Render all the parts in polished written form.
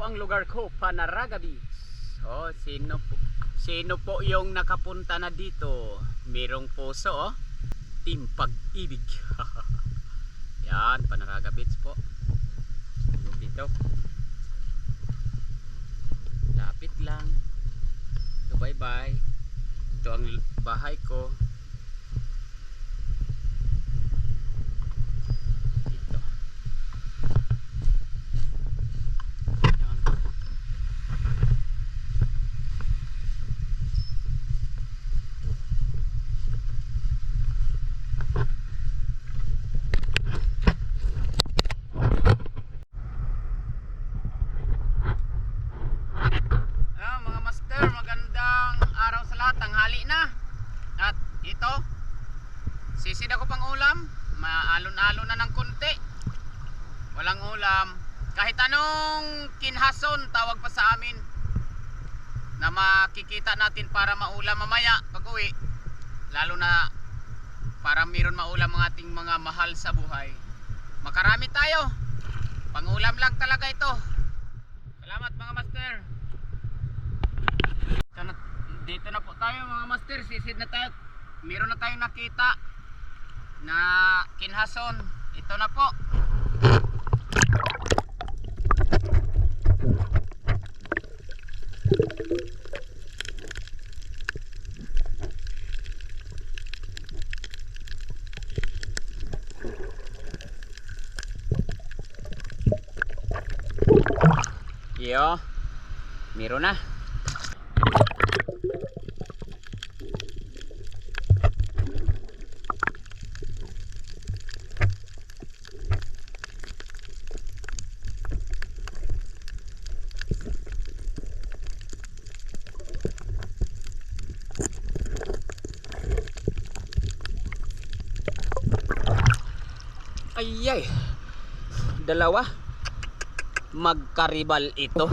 po ang lugar ko, Panaraga Beach. Oh, sino po yung nakapunta na dito? Merong puso, oh. Team Pag-ibig. Yan, Panaraga Beach po. Dito. Lapit lang. So, bye-bye. Ito ang bahay ko. Dito. Yan. Mga master, magandang araw sa lahat. Tanghali na. At ito, sisid ako pang ulam. Maalon-alon na ng konti. Walang ulam. Kahit anong kinhason tawag pa sa amin na makikita natin para maulam mamaya pag uwi. Lalo na para meron maulam ang ating mga mahal sa buhay. Makarami tayo. Pangulam lang talaga ito. Salamat mga master. Dito na po tayo mga master, sisid na tayo. Meron na tayong nakita na kinhason. Ito na po. Yo, meron na. Ayay, dalawa magkaribal ito.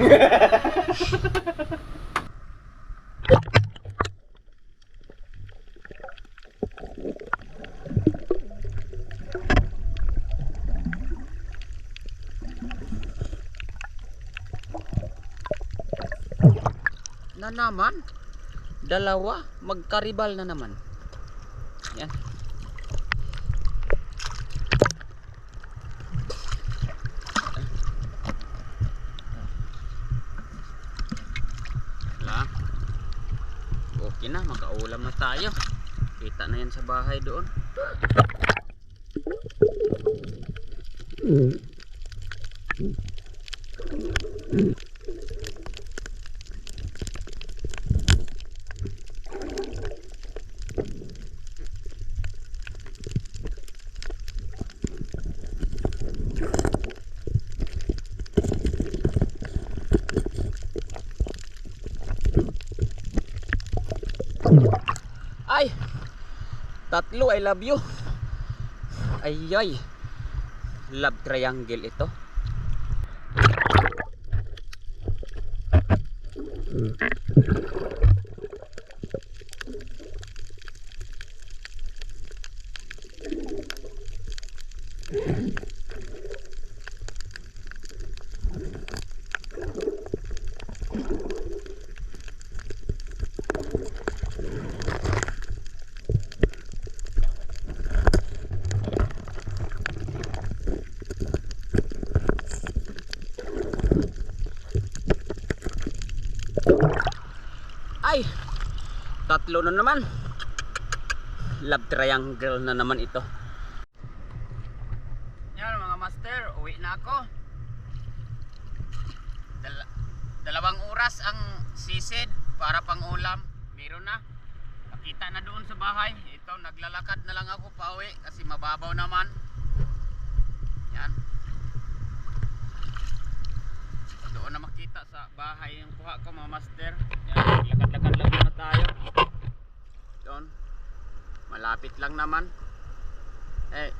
Na naman, dalawa magkaribal na naman. Yan. Okay na, makaulam na tayo. Kita na yan sa bahay doon. Ay, tatlo, I love you. Ayay, love triangle ito. Ay, tatlo na naman. Love triangle na naman ito. Yan mga master, uwi na ako. Dalawang oras ang sisid para pang ulam. Meron na. Pakita na doon sa bahay. Ito, naglalakad na lang ako pa uwi kasi mababaw naman. Yan. Doon na makita sa bahay yung kuha ko mga master. Yan, lakad-lakad lang muna tayo. Doon. Malapit lang naman. Eh,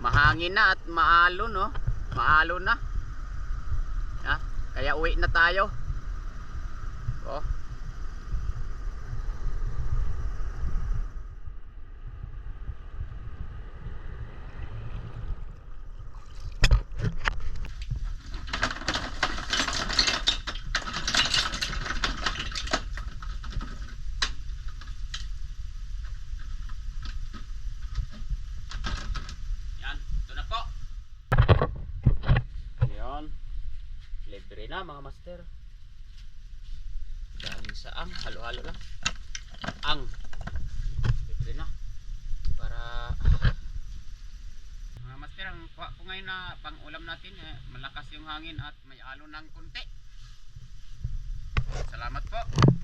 mahangin na at maalon, no? Maalon na. Ha? Kaya uwi na tayo. Oh. na mga master. Daming saang, halo-halo lang. Ang pwede na para mga master, ang kuha ko ngayon na pang ulam natin, malakas yung hangin at may alon ng kunti. Salamat po.